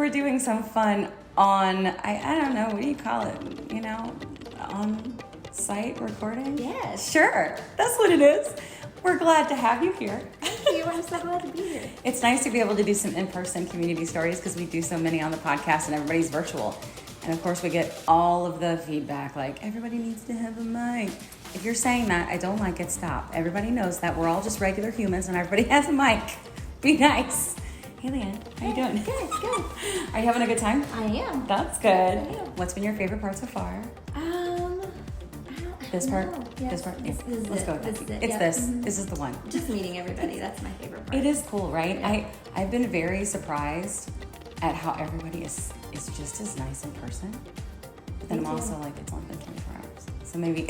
we're doing some fun on, I don't know, what do you call it? On site recording? Yes. Sure, that's what it is. We're glad to have you here. Thank you. I'm so glad to be here. It's nice to be able to do some in-person community stories because we do so many on the podcast and everybody's virtual. And of course we get all of the feedback like everybody needs to have a mic. If you're saying that, I don't like it, stop. Everybody knows that we're all just regular humans and everybody has a mic. Be nice. Hey LeighAnne, how you doing? Good. Are you having a good time? I am. That's good. I am. What's been your favorite part so far? This part? Yeah. Let's go with that. It's yeah. this. Mm-hmm. This is the one. Just meeting everybody. That's my favorite part. It is cool, right? Yeah. I've been very surprised at how everybody is just as nice in person. But then Me I'm too. also like, it's only been 24 hours. So maybe.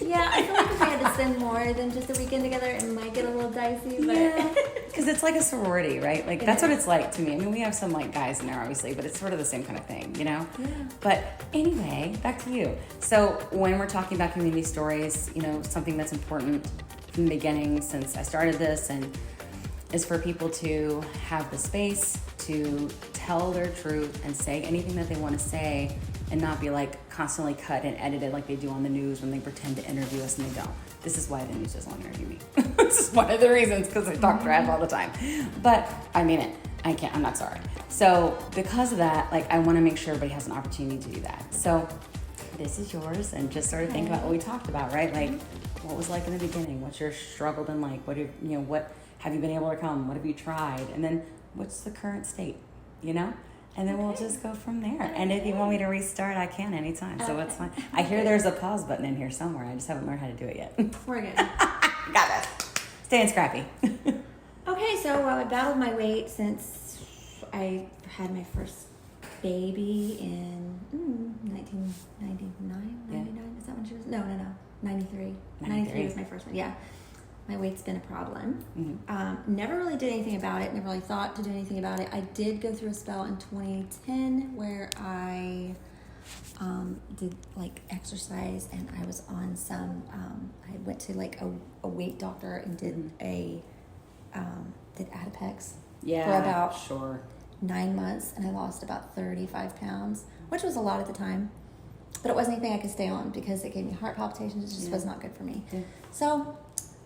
Yeah, I feel like if we had to spend more than just a weekend together, it might get a little dicey. But Yeah. Because it's like a sorority, right? Like, It that's what is. it's like to me. I mean, we have some like guys in there, obviously, but it's sort of the same kind of thing, you know? Yeah. But anyway, back to you. So when we're talking about community stories, something that's important from the beginning since I started this and is for people to have the space to tell their truth and say anything that they want to say and not be like constantly cut and edited like they do on the news when they pretend to interview us and they don't. This is why the news doesn't want to interview me. This is one of the reasons, because I talk trash all the time. But I mean it. I'm not sorry. So because of that, like, I want to make sure everybody has an opportunity to do that. So this is yours, and just sort of think about what we talked about, right? Like, what was like in the beginning? What's your struggle been like? What have you been able to overcome? What have you tried? And then what's the current state, And then we'll just go from there. And if you want me to restart, I can anytime. So it's fine. I hear there's a pause button in here somewhere. I just haven't learned how to do it yet. We're good. Got it. Staying scrappy. Okay, so I battled my weight since I had my first baby in 1999. Yeah. 99? Is that when she was? No. 93. 93. 93 was my first one. Yeah. My weight's been a problem. Mm-hmm. Never really did anything about it. Never really thought to do anything about it. I did go through a spell in 2010 where I did like exercise, and I was on some. I went to like a weight doctor and did did Adipex for about 9 months, and I lost about 35 pounds, which was a lot at the time. But it wasn't anything I could stay on because it gave me heart palpitations. It just was not good for me. Yeah. So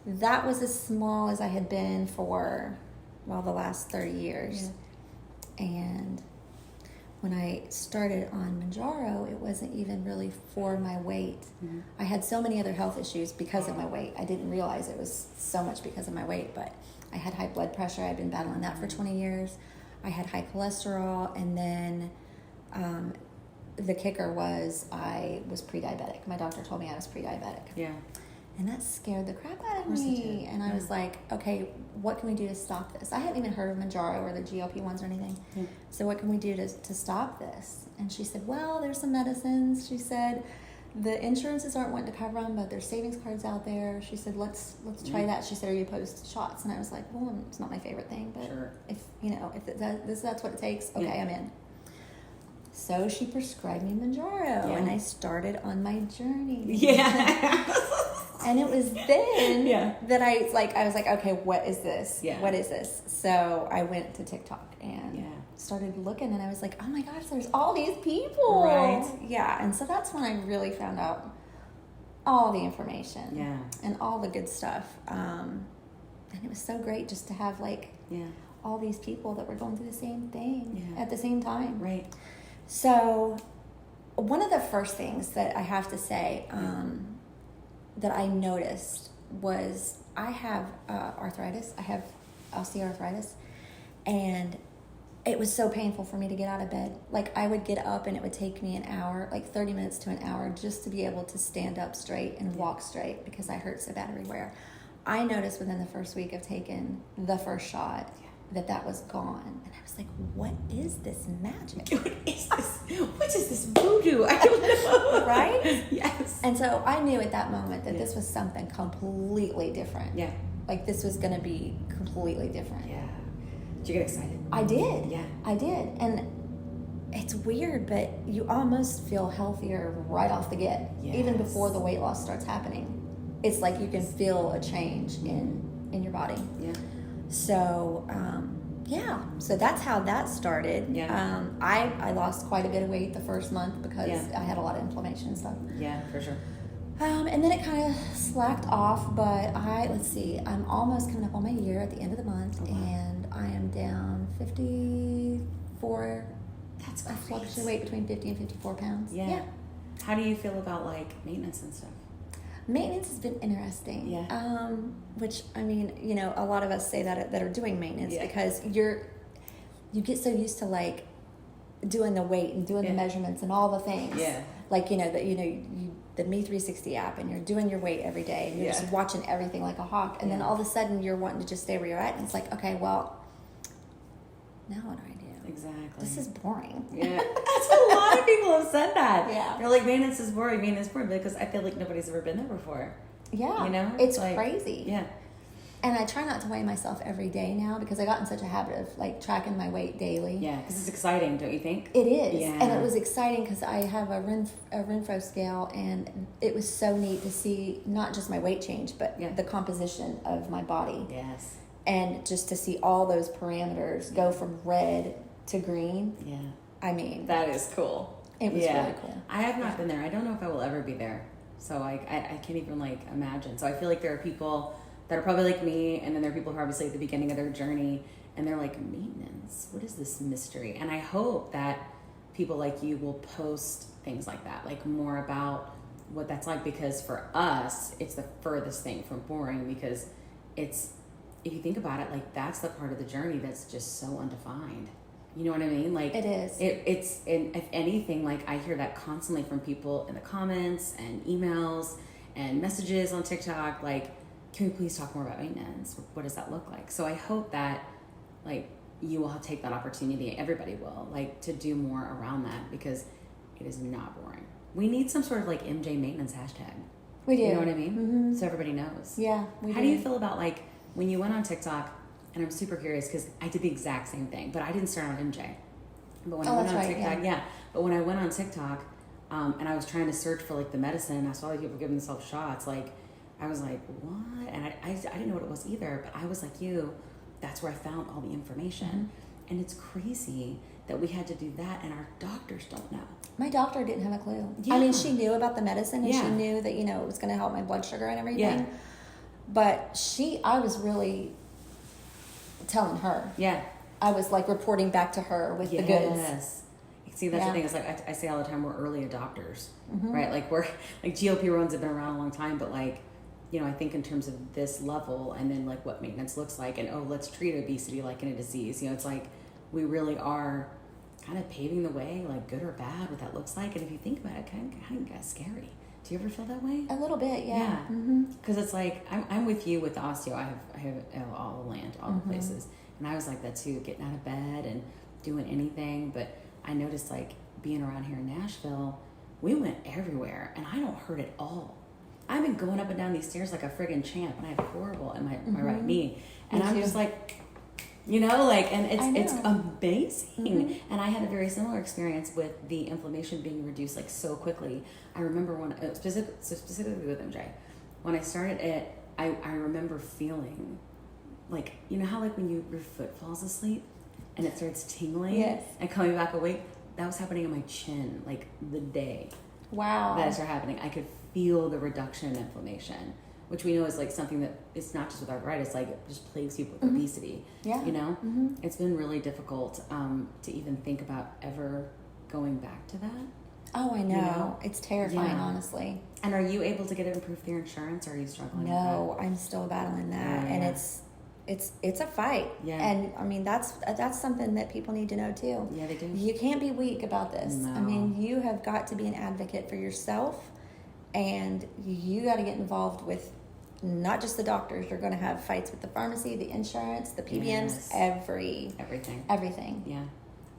that was as small as I had been for, the last 30 years. Yeah. And when I started on Mounjaro, it wasn't even really for my weight. Mm-hmm. I had so many other health issues because of my weight. I didn't realize it was so much because of my weight, but I had high blood pressure. I'd been battling that for 20 years. I had high cholesterol, and then the kicker was I was pre-diabetic. My doctor told me I was pre-diabetic. Yeah. And that scared the crap out of me. And I was like, okay, what can we do to stop this? I hadn't even heard of Mounjaro or the GLP1s or anything. Yeah. So what can we do to stop this? And she said, well, there's some medicines. She said, the insurances aren't wanting to cover them, but there's savings cards out there. She said, let's try that. She said, are you opposed to shots? And I was like, well, it's not my favorite thing, but sure. if that's what it takes, okay, I'm in. So she prescribed me Mounjaro, and I started on my journey. Yeah. And it was then that I was like, okay, what is this? Yeah. What is this? So I went to Tik Tok and started looking, and I was like, oh my gosh, there's all these people. Right. Yeah. And so that's when I really found out all the information and all the good stuff. And it was so great just to have all these people that were going through the same thing at the same time. Right. So one of the first things that I have to say that I noticed was I have arthritis. I have osteoarthritis. And it was so painful for me to get out of bed. Like, I would get up and it would take me an hour, like 30 minutes to an hour, just to be able to stand up straight and walk straight because I hurt so bad everywhere. I noticed within the first week of taking the first shot that was gone. And I was like, what is this magic? What is this? What is this voodoo? I don't know. Right? Yes. And so I knew at that moment that this was something completely different. Yeah. Like, this was going to be completely different. Yeah. Did you get excited? I did. Yeah. I did. And it's weird, but you almost feel healthier right off the get. Yes. Even before the weight loss starts happening. It's like you can feel a change in your body. Yeah. So yeah, so that's how that started. Yeah. I lost quite a bit of weight the first month because Yeah. I had a lot of inflammation and stuff. Yeah, for sure. And then it kind of slacked off, but let's see, I'm almost coming up on my year at the end of the month, and I am down 54. That's I great. fluctuate between 50 and 54 pounds. Yeah. How do you feel about like maintenance and stuff? Maintenance has been interesting. Yeah. Which, I mean, you know, a lot of us say that are doing maintenance Yeah. because you get so used to like doing the weight and doing the measurements and all the things. Yeah. Like, you know, the Me360 app, and you're doing your weight every day, and you're just watching everything like a hawk, and then all of a sudden you're wanting to just stay where you're at, and it's like, okay, well, now what do I do? Exactly. This is boring. Yeah. That's a lot of people have said that. Yeah. They're like, maintenance is boring, because I feel like nobody's ever been there before. Yeah. You know? It's like, crazy. Yeah. And I try not to weigh myself every day now because I got in such a habit of like tracking my weight daily. Yeah, because it's exciting, don't you think? It is. Yeah. And it was exciting because I have a Renfro scale, and it was so neat to see not just my weight change, but the composition of my body. Yes. And just to see all those parameters go from red to green. Yeah. I mean, That is cool. it was really cool. I have not been there. I don't know if I will ever be there. So I can't even like imagine. So I feel like there are people that are probably like me, and then there are people who are obviously at the beginning of their journey, and they're like, maintenance, what is this mystery? And I hope that people like you will post things like that, like more about what that's like, because for us, it's the furthest thing from boring, because it's, if you think about it, like that's the part of the journey that's just so undefined. You know what I mean? Like It is. It's if anything, like I hear that constantly from people in the comments and emails and messages on TikTok, like, can we please talk more about maintenance? What does that look like? So I hope that like you will take that opportunity, everybody will, like to do more around that, because it is not boring. We need some sort of like MJ maintenance hashtag. We do. You know what I mean? Mm-hmm. So everybody knows. Yeah. How do you feel about like when you went on TikTok? And I'm super curious because I did the exact same thing, but I didn't start on MJ. But when I went on TikTok, but when I went on TikTok, and I was trying to search for like the medicine, I saw like people giving themselves shots. Like, I was like, what? And I didn't know what it was either, but I was like you, that's where I found all the information. Mm-hmm. And it's crazy that we had to do that, and our doctors don't know. My doctor didn't have a clue. Yeah. I mean, she knew about the medicine, and she knew that, you know, it was going to help my blood sugar and everything. Yeah. But I was really telling her. Yeah. I was like reporting back to her with the goods. Yes. See, that's the thing. It's like I say all the time, we're early adopters, right? Like we're like GLP1s have been around a long time, but like, you know, I think in terms of this level, and then like what maintenance looks like, and let's treat obesity like in a disease. You know, it's like we really are kind of paving the way, like good or bad, what that looks like. And if you think about it, kind of scary. Do you ever feel that way? A little bit, yeah. Because it's like I'm with you with the osteo. I have all the land, all the places, and I was like that too, getting out of bed and doing anything. But I noticed like being around here in Nashville, we went everywhere, and I don't hurt at all. I've been going up and down these stairs like a friggin' champ, and I have horrible in my right knee, and I'm just like, you know, like, and it's amazing. And I had a very similar experience with the inflammation being reduced like so quickly. I remember when specifically with MJ, when I started it, I remember feeling like, you know how like when your foot falls asleep and it starts tingling and coming back awake. That was happening in my chin like the day that it started happening. I could feel the reduction in inflammation, which we know is like something that it's not just with arthritis, like it just plagues people with obesity. You know, it's been really difficult to even think about ever going back to that. Oh, I know. You know? It's terrifying, honestly. And are you able to get it approved through your insurance, or are you struggling No, with that? I'm still battling that, and it's a fight. And I mean that's something that people need to know too. Yeah, they do. You can't be weak about this. No. I mean, you have got to be an advocate for yourself, and you got to get involved with not just the doctors. You're going to have fights with the pharmacy, the insurance, the PBMs, everything. Yeah.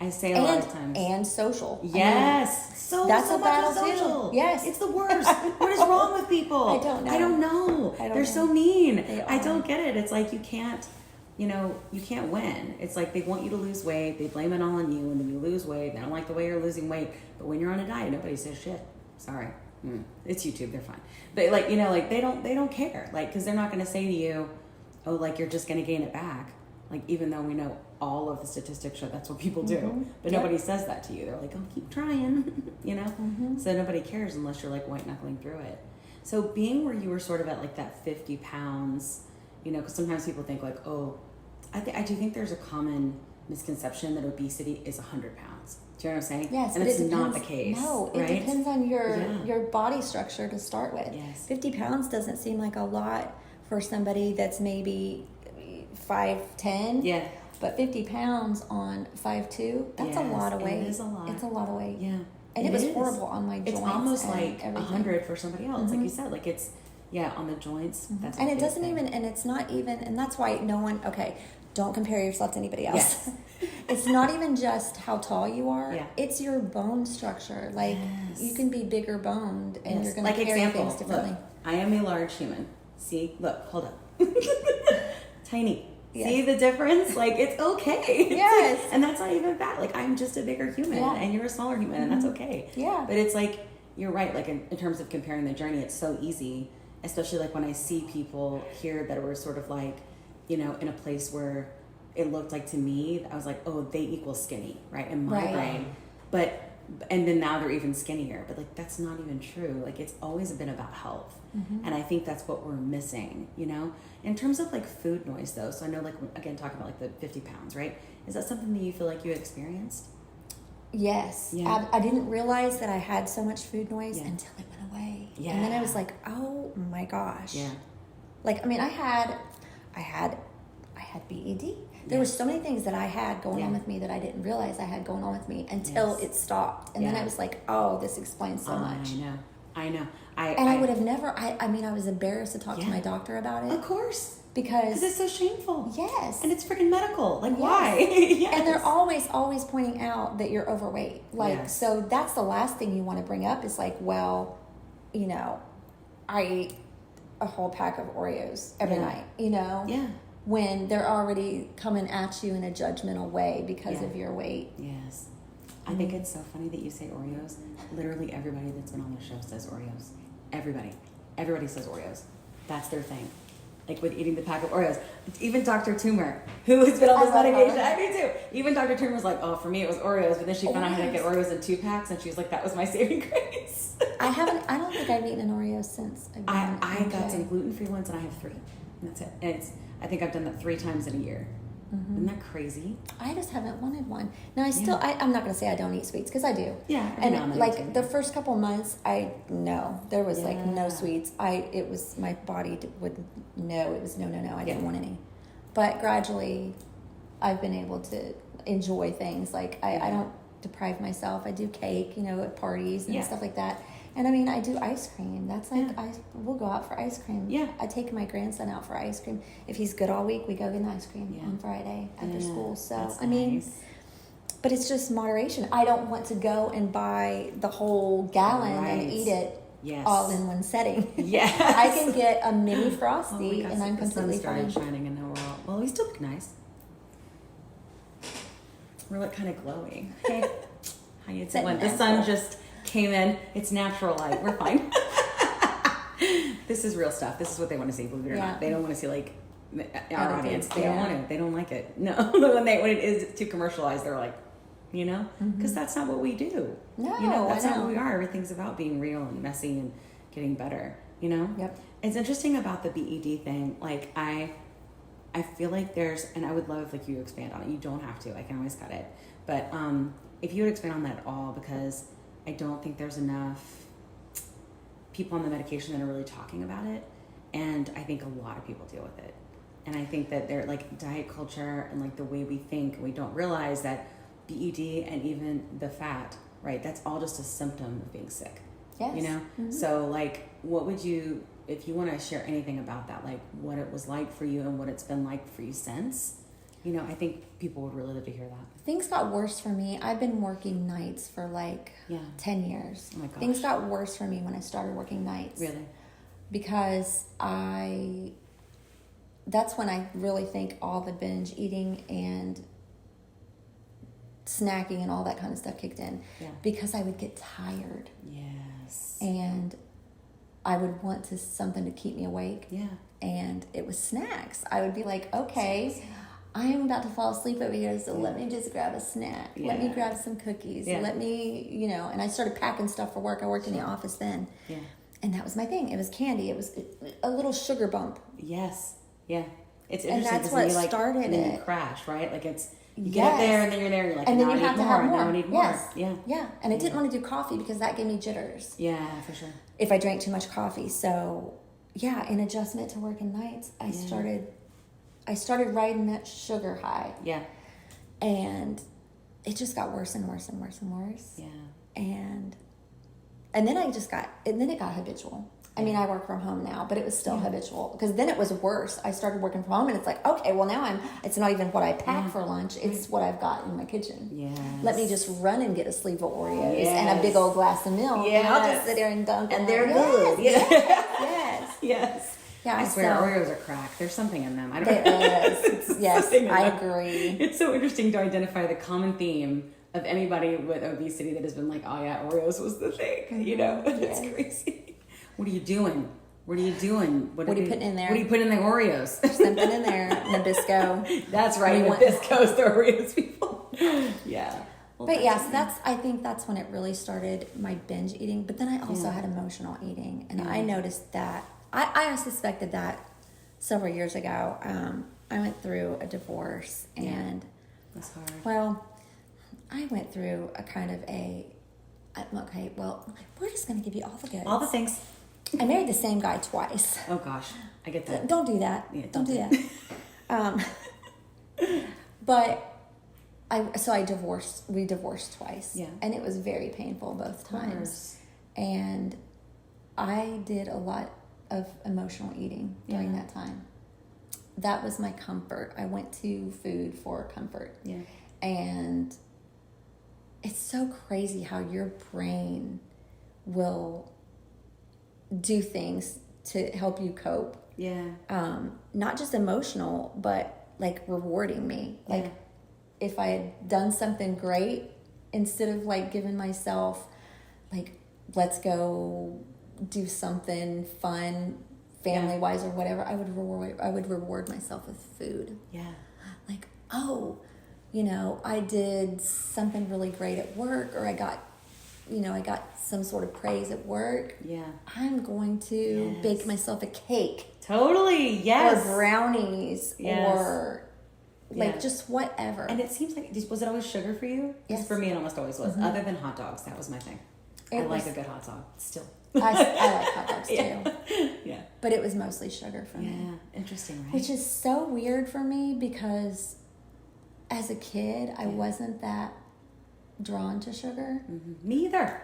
I say a lot of times. And social. Yes. I mean, that's a battle social. too. Yes. It's the worst. What is wrong with people? I don't know. They're so mean. I don't get it. It's like you can't win. It's like they want you to lose weight. They blame it all on you, and then you lose weight. They don't like the way you're losing weight. But when you're on a diet, nobody says shit. Sorry. It's YouTube. They're fine. But like, you know, like they don't care. Like, because they're not going to say to you, oh, like you're just going to gain it back. Like, even though we know all of the statistics show that's what people do, but nobody says that to you. They're like, oh, keep trying, you know? So nobody cares unless you're like white knuckling through it. So being where you were sort of at like that 50 pounds, you know, because sometimes people think like, oh, I do think there's a common misconception that obesity is 100 pounds. Do you know what I'm saying? Yes, and but it's not the case. No, it right? depends on your body structure to start with. Yes. 50 pounds doesn't seem like a lot for somebody that's maybe 5'10". Yeah. But 50 pounds on 5'2", that's a lot of weight. It is a lot. It's a lot of weight. Yeah. And it was horrible on my joints. It's almost like everything. 100 for somebody else, like you said. Like it's, on the joints. That's and it doesn't even, and it's not even, and that's why no one, don't compare yourself to anybody else. Yes. It's not even just how tall you are. Yeah. It's your bone structure. Like you can be bigger boned and you're going to carry things differently. Look, I am a large human. See, look, hold up. Tiny. Yes. See the difference? Like, it's okay. Yes. And that's not even bad. Like, I'm just a bigger human and you're a smaller human and that's okay. Yeah. But it's like, you're right. Like, in terms of comparing the journey, it's so easy, especially like when I see people here that were sort of like, you know, in a place where it looked like to me, I was like, oh, they equal skinny, right? In my brain. And then now they're even skinnier. But like, that's not even true. Like, it's always been about health. And I think that's what we're missing, you know? In terms of like food noise though, so I know like, again, talking about like the 50 pounds, right? Is that something that you feel like you experienced? Yes. Yeah. I didn't realize that I had so much food noise until it went away. Yeah. And then I was like, oh my gosh. Yeah. Like, I mean, I had BED. There were so many things that I had going on with me that I didn't realize I had going on with me until it stopped. And then I was like, oh, this explains so much. I know. I would have never, I mean, I was embarrassed to talk to my doctor about it. Of course. Because it's so shameful. Yes. And it's freaking medical. Like, why? And they're always pointing out that you're overweight. Like, so that's the last thing you want to bring up is like, well, you know, I eat a whole pack of Oreos every night, you know? Yeah. When they're already coming at you in a judgmental way because of your weight. Yes. I think it's so funny that you say Oreos. Literally everybody that's been on the show says Oreos. Everybody says Oreos. That's their thing. Like with eating the pack of Oreos. Even Dr. Tumor, who has been on this medication, I do too. Even Dr. Tumor was like, oh, for me it was Oreos, but then she found out how to get Oreos in 2 packs, and she was like, that was my saving grace. I don't think I've eaten an Oreo since I've been I got some gluten-free ones, and I have 3. And that's it. And I think I've done that 3 times in a year. Isn't that crazy? I just haven't wanted one. Now I'm not going to say I don't eat sweets because I do. Yeah. And like the first couple months, there was like no sweets. It was, my body would know, it was no. I didn't want any. But gradually I've been able to enjoy things. Like I don't deprive myself. I do cake, you know, at parties and stuff like that. And I mean, I do ice cream. That's like, we'll go out for ice cream. Yeah. I take my grandson out for ice cream. If he's good all week, we go get an ice cream on Friday after school. So, I mean, but it's just moderation. I don't want to go and buy the whole gallon and eat it all in one setting. Yeah. I can get a mini Frosty and I'm completely fine. The sun started shining and now we're all, well, we still look nice. We're like kind of glowing. Hey, how you doing? The sun just came in. It's natural light. We're fine. This is real stuff. This is what they want to see, believe it or not. They don't want to see like our audience. They don't want it. They don't like it. No, when it is too commercialized, they're like, you know, because that's not what we do. No, you know, that's not what we are. Everything's about being real and messy and getting better. You know. Yep. It's interesting about the BED thing. Like I feel like there's, and I would love if like you expand on it. You don't have to. I can always cut it. But if you would expand on that at all, because I don't think there's enough people on the medication that are really talking about it. And I think a lot of people deal with it. And I think that they're like diet culture and like the way we think, we don't realize that BED and even the fat, right? That's all just a symptom of being sick. Yes. You know? Mm-hmm. So like, what would you, if you want to share anything about that, like what it was like for you and what it's been like for you since, you know, I think people would really love to hear that. Things got worse for me. I've been working nights for like 10 years. Oh my gosh. Things got worse for me when I started working nights. Really? Because that's when I really think all the binge eating and snacking and all that kind of stuff kicked in. Yeah. Because I would get tired. Yes. And I would want something to keep me awake. Yeah. And it was snacks. I would be like, okay, I am about to fall asleep over here, so let me just grab a snack. Yeah. Let me grab some cookies. Yeah. Let me, you know, and I started packing stuff for work. I worked in the office then. Yeah. And that was my thing. It was candy. It was a little sugar bump. Yes. Yeah. It's And interesting. that's what you, like, started and then it. You crash, right? Like it's, you Yes. get it there and then you're there and you're like, and then now you I have need to more, have more. now I need more. Yes. Yeah. Yeah. And I didn't want to do coffee because that gave me jitters. Yeah, for sure. If I drank too much coffee. So yeah, in adjustment to working nights, I started riding that sugar high. Yeah. And it just got worse and worse and worse and worse. Yeah. And then it got habitual. I mean, I work from home now, but it was still habitual because then it was worse. I started working from home and it's like, okay, well now it's not even what I pack for lunch. It's what I've got in my kitchen. Yes. Let me just run and get a sleeve of Oreos and a big old glass of milk. Yes. And I'll just sit there and dunk And them. they're Yes, good. Yes. Yes. Yes. Yeah, I swear, so- Oreos are crack. There's something in them. I don't Yes, something in I them. agree. It's so interesting to identify the common theme of anybody with obesity that has been like, oh yeah, Oreos was the thing. You know, it's crazy. What are you doing? What are you doing? What are you putting in there? What are you putting in the Oreos? There's something in there. Nabisco. That's right. Nabisco's the Oreos people. Yeah. Well, But yeah, so I think that's when it really started my binge eating. But then I also had emotional eating. And I noticed that, I suspected that several years ago. I went through a divorce and, that's hard. well, I went through a kind of okay, well, we're just going to give you all the goods. All the things. I married the same guy twice. Oh gosh, I get that. Don't do that. Yeah, don't do that. But we divorced twice. Yeah. And it was very painful both times. And I did a lot of emotional eating during that time. That was my comfort. I went to food for comfort. Yeah. And it's so crazy how your brain will do things to help you cope. Yeah. Not just emotional, but like rewarding me. Like if I had done something great, instead of like giving myself like, let's go do something fun, family wise or whatever, I would reward myself with food. Yeah. Like, oh, I did something really great at work, or I got some sort of praise at work. Yeah. I'm going to bake myself a cake. Totally. Yes. Or brownies. Yes. Or like just whatever. And it seems like, was it always sugar for you? Yes. For me, it almost always was. Mm-hmm. Other than hot dogs, that was my thing. I like a good hot dog still. I like hot dogs too. Yeah. But it was mostly sugar for me. Yeah. Interesting, right? Which is so weird for me because as a kid, I wasn't that drawn to sugar. Mm-hmm. Me either.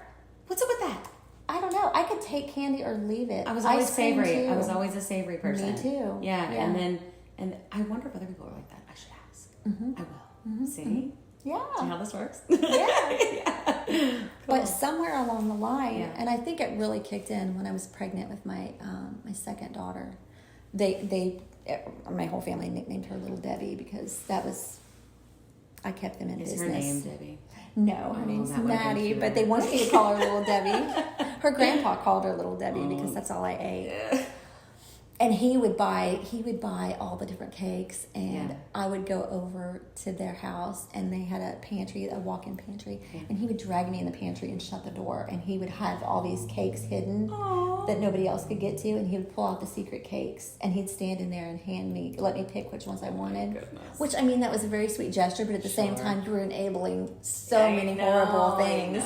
What's up with that? I don't know. I could take candy or leave it. I was always Ice cream savory. too. I was always a savory person. Me too. Yeah. And I wonder if other people are like that. I should ask. Mm-hmm. I will. Mm-hmm. See? Mm-hmm. Yeah. See how this works? Yeah. Cool. But somewhere along the line, and I think it really kicked in when I was pregnant with my my second daughter. My whole family nicknamed her Little Debbie because I kept them in Is business. her name Debbie? No, her name's that would've been Maddie, cute. but they wanted me to call her Little Debbie. Her grandpa called her Little Debbie because that's all I ate. Yeah. And he would buy all the different cakes, and Yeah. I would go over to their house, and they had a pantry, a walk-in pantry, and he would drag me in the pantry and shut the door, and he would have all these cakes hidden that nobody else could get to, and he would pull out the secret cakes, and he'd stand in there and let me pick which ones I wanted. Goodness. Which, I mean, that was a very sweet gesture, but at the same time, you were enabling so many know, horrible things.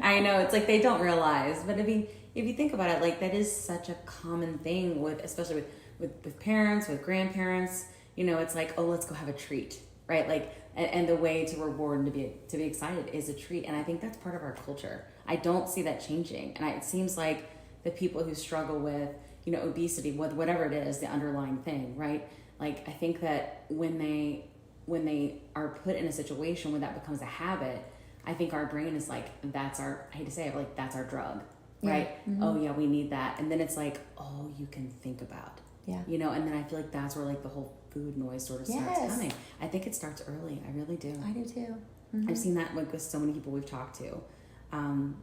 I know. It's like they don't realize, but I mean, if you think about it, like that is such a common thing especially with parents, with grandparents. It's like, oh, let's go have a treat, right? Like, and the way to reward and to be excited is a treat, and I think that's part of our culture. I don't see that changing, and it seems like the people who struggle with obesity, with whatever it is, the underlying thing, right? Like, I think that when they are put in a situation where that becomes a habit, I think our brain is like, I hate to say it, but like that's our drug. Right? Yeah. Mm-hmm. Oh yeah, we need that. And then it's like, all you can think about. Yeah. And then I feel like that's where like the whole food noise sort of starts coming. I think it starts early. I really do. I do too. Mm-hmm. I've seen that like with so many people we've talked to.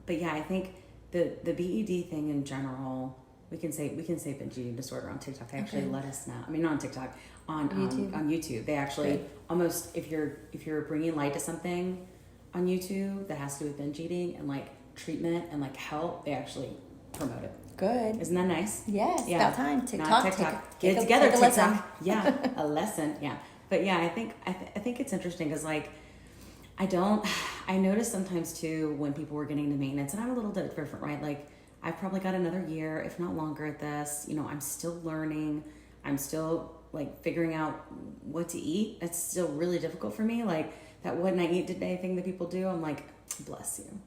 But yeah, I think the BED thing in general we can say binge eating disorder on TikTok. They actually Okay. let us know. I mean, not on TikTok, on YouTube. On YouTube. They actually Good. almost, if you're bringing light to something on YouTube that has to do with binge eating and like treatment and like help, they actually promote it. Good. Isn't that nice? Yes. Yeah. About time. TikTok. Not TikTok. Get it together, take a TikTok. lesson. Yeah, a lesson. Yeah, but yeah, I think it's interesting because like I notice sometimes too when people were getting into maintenance, and I'm a little bit different, right? Like I've probably got another year, if not longer, at this. You know, I'm still learning. I'm still like figuring out what to eat. It's still really difficult for me. Like that "what I eat today" thing that people do. I'm like, bless you.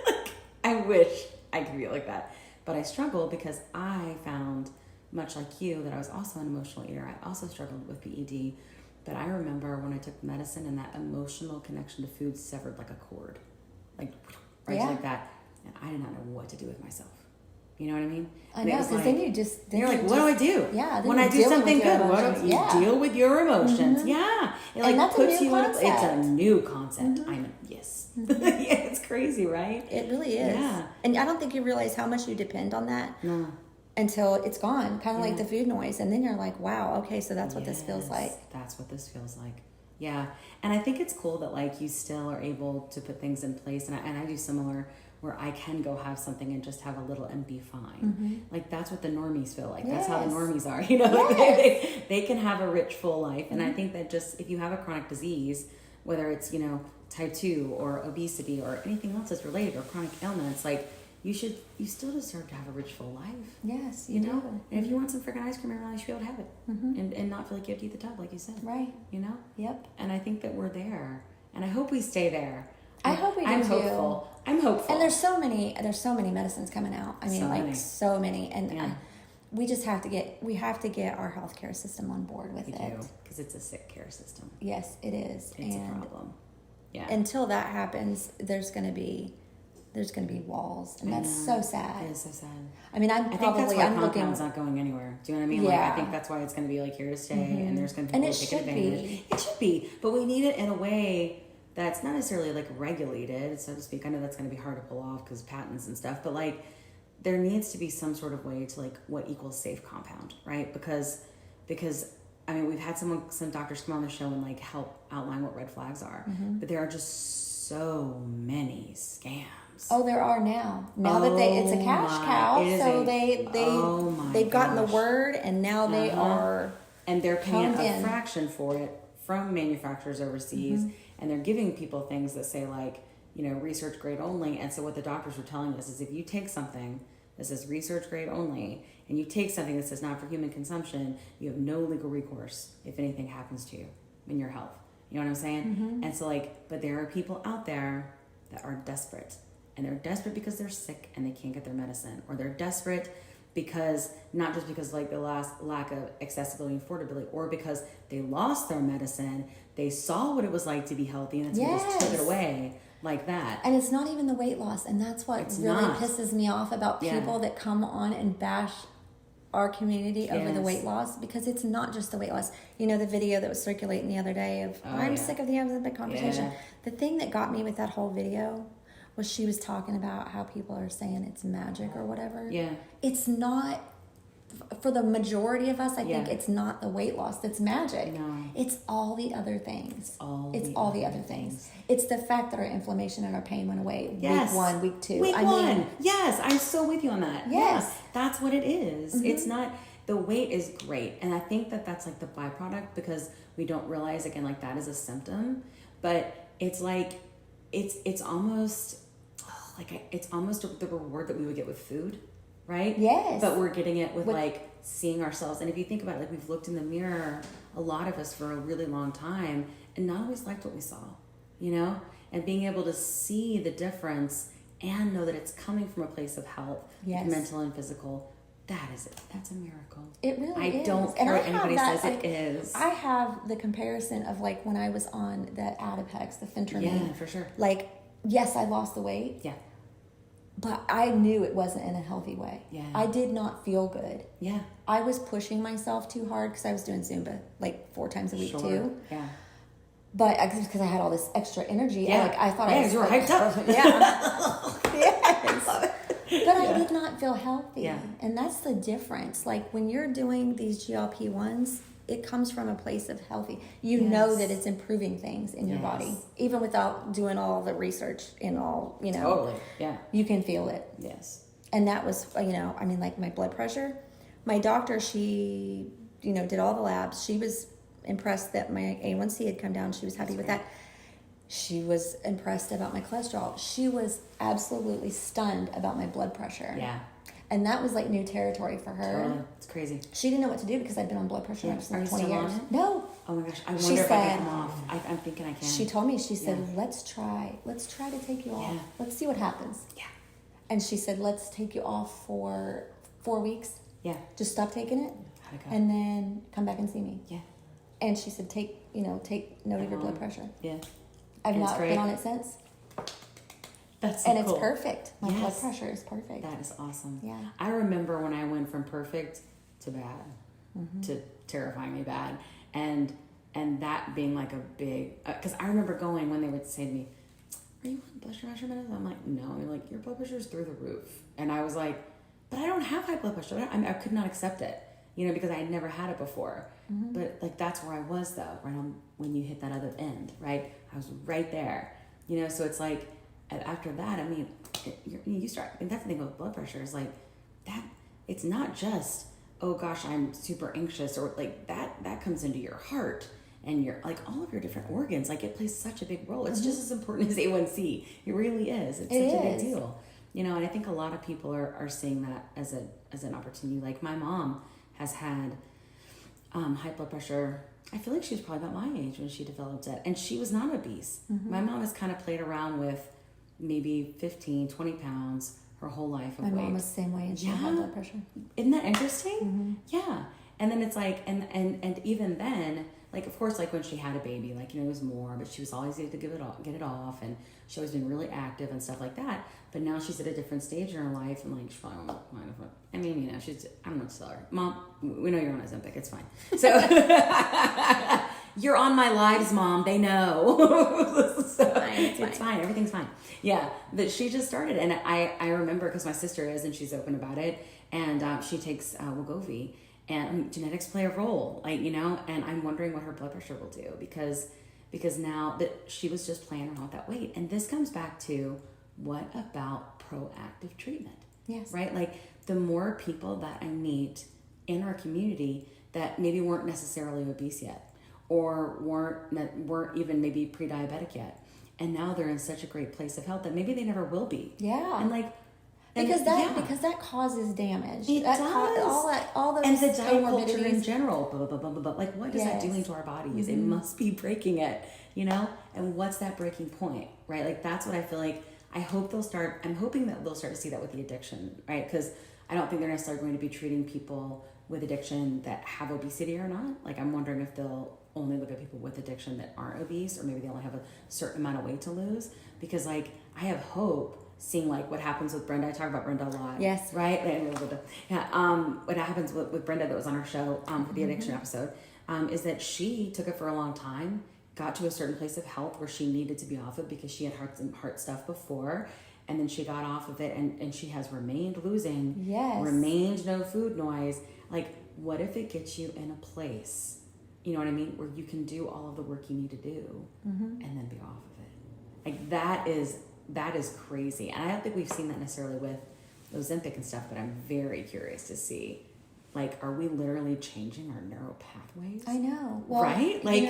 Like, I wish I could be like that. But I struggle because I found, much like you, that I was also an emotional eater. I also struggled with PED. But I remember when I took the medicine and that emotional connection to food severed like a cord. Like, right Yeah. like that. And I did not know what to do with myself. You know what I mean? I And it know, was because like, then you just... then you're like, what do I do? Yeah. then When you're I do dealing something with your good, what do emotions. you Yeah. deal with your emotions? Mhm. Yeah. It And that's a new it's a concept. new concept. Mhm. Yes. Mhm. Yeah, it's crazy, right? It really is. Yeah. And I don't think you realize how much you depend on that No. until it's gone. Kind of like Yeah. the food noise. And then you're like, wow, okay, so that's what this feels Yes, like. That's what this feels like. Yeah. And I think it's cool that like you still are able to put things in place. And I do similar where I can go have something and just have a little and be fine. Like that's what the normies feel like. That's how the Yes. normies are, you know, like Yes. they can have a rich, full life. And I think that just, if you have a chronic disease, whether it's, you know, type 2 or obesity or anything else that's related or chronic ailments, like you still deserve to have a rich, full life. Yes, You you know, do. and if you want some freaking ice cream every night, you should be able to have it, Mhm. and not feel like you have to eat the tub, like you said. Right. You know, Yep. and I think that we're there, and I hope we stay there. I hope we do I'm too. hopeful. I'm hopeful. And there's so many medicines coming out. I mean, So like many. so many. And Yeah. we just have to get our healthcare system on board with we it. do, because it's a sick care system. Yes, it is. It's and a problem. Yeah. until that happens, there's gonna be walls, and I that's know. so sad. It is so sad. I mean, I think that's why compound's not going anywhere. Do you know what I mean? Like, I Yeah. think that's why it's going to be like here to stay, and there's going to be And people it taking should advantage. be. It should be, but we need it in a way that's not necessarily like regulated, so to speak. I know that's going to be hard to pull off because patents and stuff, but like there needs to be some sort of way to like what equals safe compound, right? Because I mean, we've had some doctors come on the show and like help outline what red flags are, but there are just so many scams. Oh, there are now. Now that it's a cash cow, so they've gotten the word, and now they are, and they're paying honed a in. fraction for it from manufacturers overseas, and they're giving people things that say like, you know, research grade only. And so what the doctors were telling us is if you take something that says research grade only, and you take something that says not for human consumption, you have no legal recourse if anything happens to you in your health. You know what I'm saying? And so like, but there are people out there that are desperate. And they're desperate because they're sick and they can't get their medicine, or they're desperate because not just because like the lack of accessibility and affordability, or because they lost their medicine, they saw what it was like to be healthy and so they just took it away like that. And it's not even the weight loss, and that's what really pisses me off about people that come on and bash our community over the weight loss, because it's not just the weight loss. You know, the video that was circulating the other day of I'm sick of the Olympic conversation. The thing that got me with that whole video was she was talking about how people are saying it's magic or whatever. Yeah. It's not, for the majority of us, I think it's not the weight loss that's magic. No. It's all the other things. It's all the other things. It's the fact that our inflammation and our pain went away Yes. week 1, week 2. Week one. Yes, I'm so with you on that. Yes. Yeah, that's what it is. It's not, the weight is great. And I think that that's like the byproduct, because we don't realize, again, like that is a symptom. But it's like, it's almost the reward that we would get with food, right? Yes. But we're getting it with like seeing ourselves. And if you think about it, like we've looked in the mirror, a lot of us, for a really long time, and not always liked what we saw, you know? And being able to see the difference and know that it's coming from a place of health, mental and physical, that is it. That's a miracle. It really is. I don't care what anybody says it is. I have the comparison of like when I was on the Adipex, the phentermine. Yeah, for sure. Like, yes, I lost the weight. Yeah. But I knew it wasn't in a healthy way. Yeah. I did not feel good. Yeah. I was pushing myself too hard because I was doing Zumba like 4 times a week too. Yeah. But because I had all this extra energy, Yeah. I thought I was you were hyped up. Yeah. Yes. But I did not feel healthy. Yeah. And that's the difference. Like when you're doing these GLP-1s, it comes from a place of healthy. You know that it's improving things in your body, even without doing all the research and all, you know. Totally. Yeah. You can feel it. Yes. And that was, you know, I mean, like my blood pressure. My doctor, she, you know, did all the labs. She was impressed that my A1C had come down. She was happy with that. She was impressed about my cholesterol. She was absolutely stunned about my blood pressure. Yeah. And that was like new territory for her. Totally. It's crazy. She didn't know what to do because I'd been on blood pressure medicine for 20 years. On it? No. Oh my gosh. I wonder if I can come off. I'm thinking I can. She told me, she said, let's try to take you off. Let's see what happens. Yeah. And she said, let's take you off for 4 weeks. Yeah. Just stop taking it. How'd it go? And then come back and see me. Yeah. And she said, take note of your blood pressure. Yeah. I've not been on it since. That's so and cool. It's perfect. My blood pressure is perfect. That is awesome. Yeah. I remember when I went from perfect to bad, to terrifyingly bad, and that being like a big, because I remember going when they would say to me, "Are you on blood pressure medicine?" I'm like, "No." They're like, "Your blood pressure is through the roof," and I was like, "But I don't have high blood pressure." I could not accept it, because I had never had it before. But like that's where I was though, right on when you hit that other end, right? I was right there, So it's like after that, I mean, you start. And that's the thing with blood pressure is like that. It's not just oh gosh, I'm super anxious or like that comes into your heart and your like all of your different organs. Like it plays such a big role. It's just as important as A1C. It really is. It's such a big deal. And I think a lot of people are seeing that as an opportunity. Like my mom has had high blood pressure. I feel like she was probably about my age when she developed it. And she was not obese. My mom has kind of played around with maybe 15, 20 pounds her whole life of weight. My mom was the same way and she had high blood pressure. Isn't that interesting? Yeah. And then it's like, and even then, like, of course, like when she had a baby, like, it was more, but she was always able to get it off. And she always been really active and stuff like that. But now she's at a different stage in her life. And like, she's probably I mean, she's, I don't know what to tell her. Mom, we know you're on Ozempic. It's fine. So you're on my lives, Mom. They know. So it's fine. Everything's fine. Yeah. But she just started. And I remember because my sister is, and she's open about it. And she takes Wegovy. And genetics play a role, like, and I'm wondering what her blood pressure will do because now that she was just playing around with that weight. And this comes back to what about proactive treatment? Yes. Right? Like the more people that I meet in our community that maybe weren't necessarily obese yet or weren't even maybe pre-diabetic yet. And now they're in such a great place of health that maybe they never will be. Yeah. And like, because that causes damage. It does. All those and the diet culture in comorbidities. general. Like, what is that doing to our bodies? It must be breaking it, And what's that breaking point, right? Like, that's what I feel like. I'm hoping that they'll start to see that with the addiction, right? Because I don't think they're necessarily going to be treating people with addiction that have obesity or not. Like, I'm wondering if they'll only look at people with addiction that aren't obese, or maybe they only have a certain amount of weight to lose. Because, like, I have hope seeing like what happens with Brenda. I talk about Brenda a lot. Yes. Right? What happens with Brenda that was on our show for the addiction episode is that she took it for a long time, got to a certain place of health where she needed to be off it because she had heart stuff before, and then she got off of it and she has remained losing. Yes. Remained no food noise. Like, what if it gets you in a place, you know what I mean, where you can do all of the work you need to do and then be off of it? Like, that is crazy. And I don't think we've seen that necessarily with Ozempic and stuff, but I'm very curious to see, like, are we literally changing our neural pathways? I know. Well, right? Like,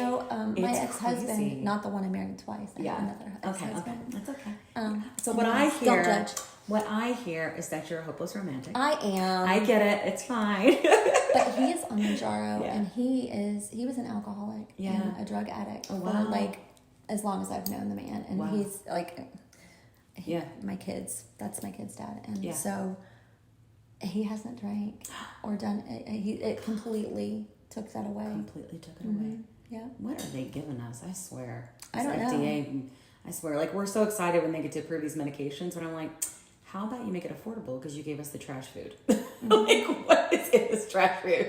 my ex-husband, crazy. not the one I married twice. I have another ex-husband. Okay. That's okay. So what I hear is that you're a hopeless romantic. I am. I get it. It's fine. But he is on Manjaro, and he was an alcoholic and a drug addict for like as long as I've known the man. And he's like... my kids. That's my kid's dad, and so he hasn't drank or done. It completely took that away. Completely took it away. Yeah. What are they giving us? I swear. I don't know. FDA, I swear. Like, we're so excited when they get to approve these medications, but I'm like, how about you make it affordable because you gave us the trash food? Like, what is in this trash food?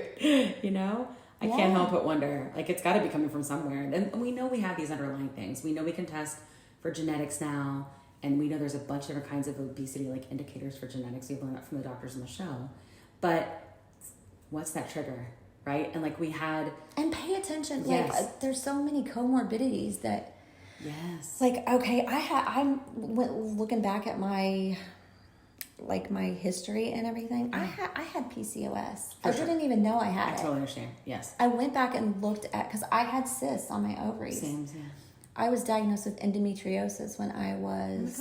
I can't help but wonder. Like, it's got to be coming from somewhere, and we know we have these underlying things. We know we can test for genetics now. And we know there's a bunch of different kinds of obesity, like indicators for genetics. We've learned that from the doctors on the show. But what's that trigger, right? And like we had... And pay attention. Yes. Like there's so many comorbidities that... Yes. Like, okay, I'm looking back at my history and everything. I had PCOS. For I sure. didn't even know I had it. I totally understand. Yes. I went back and looked at, because I had cysts on my ovaries. Same, yeah. I was diagnosed with endometriosis when I was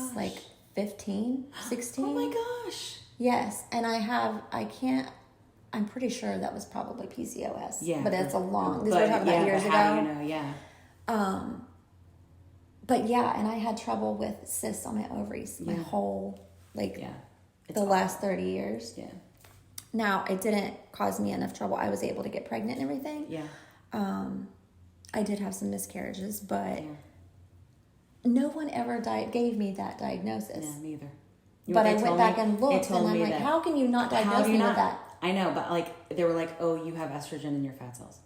15, 16. Oh my gosh. Yes, and I'm pretty sure that was probably PCOS. Yeah. But it's a long, this we're talking about years ago. You know, yeah. But yeah, and I had trouble with cysts on my ovaries my whole, the last 30 years. Yeah. Now, it didn't cause me enough trouble. I was able to get pregnant and everything. Yeah. I did have some miscarriages, but no one ever gave me that diagnosis. Yeah, me either. But I went back and looked, and I'm like, how can you not diagnose me with that? I know, but like they were like, oh, you have estrogen in your fat cells,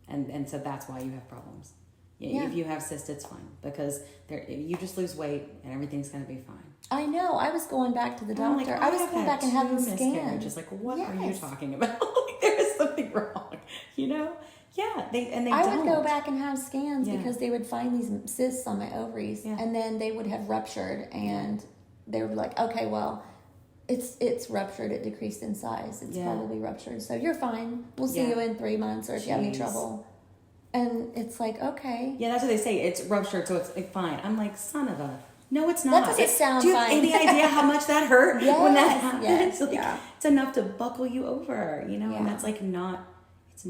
and so that's why you have problems. Yeah. If you have cysts, it's fine because you just lose weight and everything's gonna be fine. I know. I was going back to the doctor. I was going back and having scans. Just like, what are you talking about? Like, there is something wrong, you know? Yeah, I would go back and have scans because they would find these cysts on my ovaries, and then they would have ruptured, and they would be like, okay, well, it's ruptured. It decreased in size. It's probably ruptured. So you're fine. We'll see you in 3 months, or if you have any trouble. And it's like, okay. Yeah, that's what they say. It's ruptured, so it's like, fine. I'm like, son of a... No, it's not. That doesn't sound do you fine. have any idea how much that hurt when that happens? Yes, like, it's enough to buckle you over, you know? Yeah. And that's like not... It's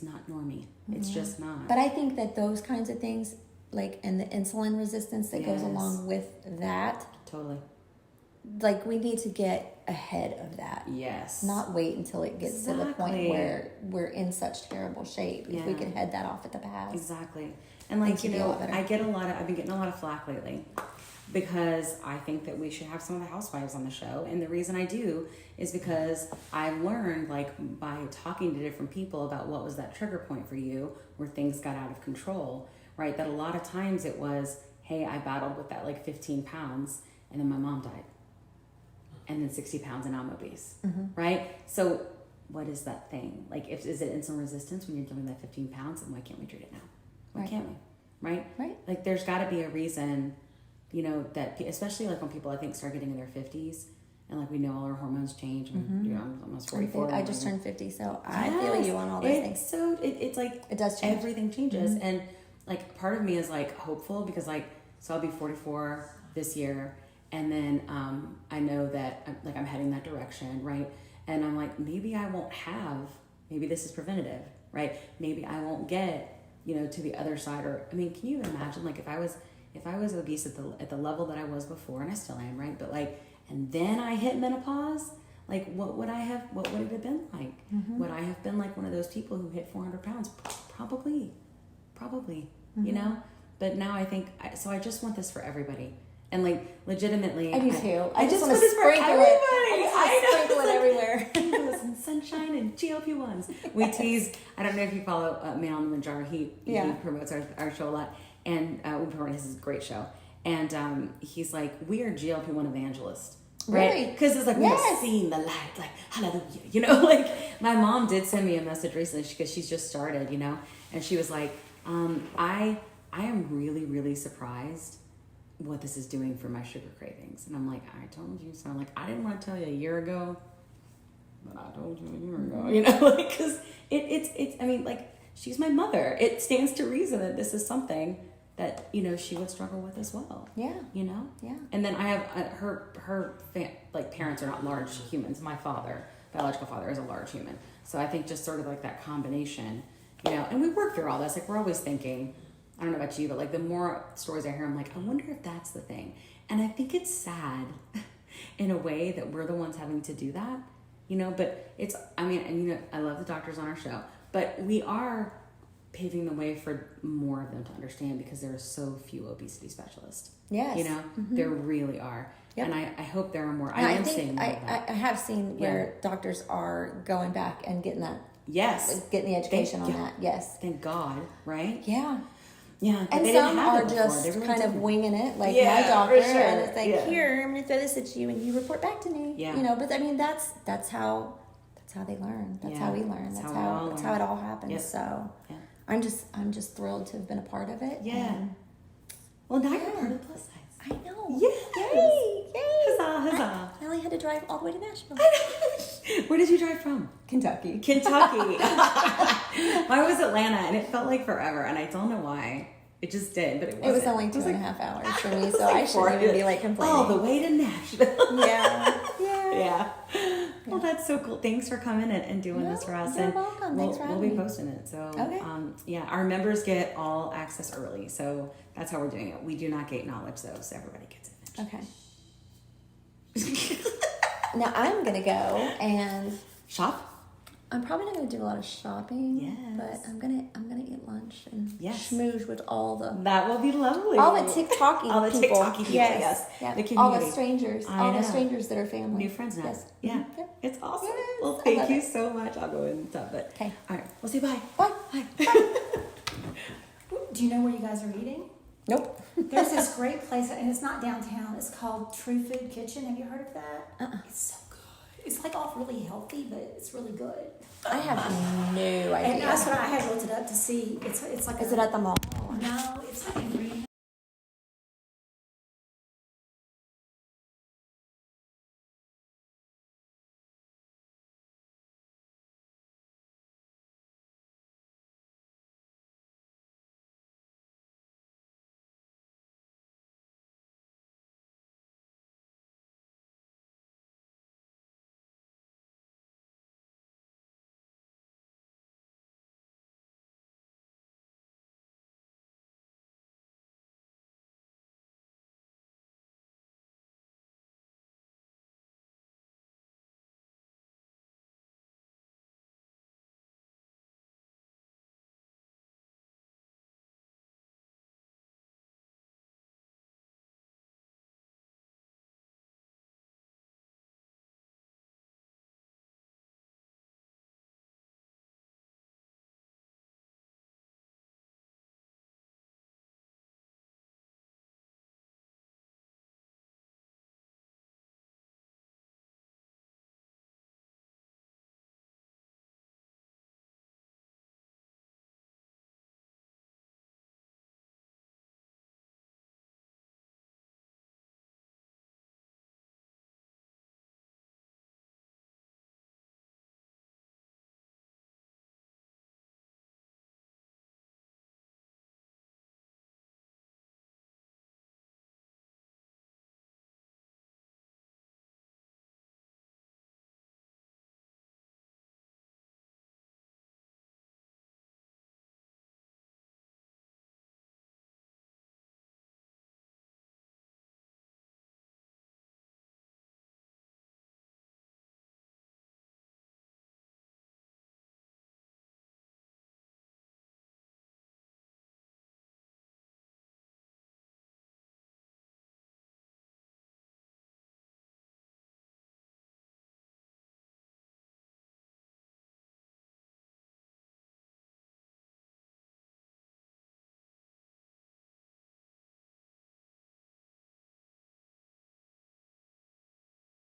not normie. It's just not. But I think that those kinds of things, like, and the insulin resistance that goes along with that... Totally. Like, we need to get ahead of that. Yes. Not wait until it gets to the point where we're in such terrible shape. If we could head that off at the pass. Exactly. And like, you know, I've been getting a lot of flack lately because I think that we should have some of the housewives on the show. And the reason I do is because I've learned, like, by talking to different people about what was that trigger point for you where things got out of control, right? That a lot of times it was, hey, I battled with that like 15 pounds and then my mom died. And then 60 pounds and I'm obese, right? So what is that thing? Like, is it insulin resistance when you're doing that 15 pounds? And why can't we treat it now? Why can't we? Right? Like, there's got to be a reason, you know, that especially like when people I think start getting in their 50s and like we know all our hormones change. And, you know, I'm almost 44. I just turned 50, so I feel you on all those things. So it's like it does change. Everything changes, and like part of me is like hopeful because like so I'll be 44 this year. And then I know that I'm heading that direction, right? And I'm like, maybe this is preventative, right? Maybe I won't get, you know, to the other side. Or I mean, can you imagine like if I was obese at the level that I was before, and I still am, right? But like, and then I hit menopause, like what would it have been like? Would I have been like one of those people who hit 400 pounds? Probably, you know? But now I think, so I just want this for everybody. And like legitimately, I do too. I just want to sprinkle it. Sprinkle it everywhere. And sunshine and GLP1s. We tease. I don't know if you follow Man on the Moon Jar. He promotes our show a lot, and we promote his great show. And he's like, we are GLP1 evangelists. Right? Really? Because it's like we've seen the light, like hallelujah. You know, like my mom did send me a message recently because she's just started. You know, and she was like, I am really, really surprised what this is doing for my sugar cravings. And I'm like, I told you so. I'm like, I didn't want to tell you a year ago, but I told you a year ago, you know, like, cause it's, I mean, like, she's my mother. It stands to reason that this is something that, you know, she would struggle with as well. Yeah. You know? Yeah. And then I have her parents are not large humans. My biological father is a large human. So I think just sort of like that combination, you know, and we work through all this. Like, we're always thinking, I don't know about you, but like the more stories I hear, I'm like, I wonder if that's the thing. And I think it's sad in a way that we're the ones having to do that, you know, but it's, I mean, and you know, I love the doctors on our show, but we are paving the way for more of them to understand because there are so few obesity specialists. Yes. You know, there really are. Yep. And I hope there are more. I have seen where doctors are going back and getting that. Yes. Getting the education on that. Yes. Thank God, right? Yeah. Yeah, but And they didn't some have are it before. just They really kind of didn't. winging it, like Yeah, my for doctor, sure. and it's like, Yeah. here, I'm gonna throw this at you, and you report back to me. Yeah. You know, but I mean, that's how they learn. That's Yeah, how we learn. that's That's how we all that's learn. how it all happens. Yep. So, Yeah. I'm just thrilled to have been a part of it. Yeah. and Well, now you're part of plus size. I know. Yes. Yay! Huzzah, huzzah. I only had to drive all the way to Nashville, Where did you drive from? Kentucky. Kentucky. Mine was Atlanta, and it felt like forever, and I don't know why. It just did, but it wasn't. It was only 2.5 hours for me, so I shouldn't even be like complaining. Oh, the way to Nashville. Yeah. Yeah. Well, that's so cool. Thanks for coming and doing this for us. You're and welcome. Thanks for we'll having be me. posting it. So, Okay. yeah, our members get all access early. So that's how we're doing it. We do not gate knowledge, though, so everybody gets it. Okay. Now I'm gonna go, and Shop? I'm probably not gonna do a lot of shopping. Yes. But I'm gonna eat lunch and Yes. schmooze with all the That will be lovely. Tik Toky All the people. TikToky people, yes. Yeah. The all the community. strangers. I All the know. strangers that are family. New friends now. Yes. Yeah. Mhm. Yep. It's awesome. Yes, Well, I thank love you it. so much. I'll go and stop it. Okay. All right. We'll say bye. Bye. Bye. Do you know where you guys are eating? Nope. There's this great place, and it's not downtown. It's called True Food Kitchen. Have you heard of that? It's so good. It's like all really healthy, but it's really good. I have no idea. And that's what I had looked it up to see. It's like Is it at the mall? No, it's like in Green.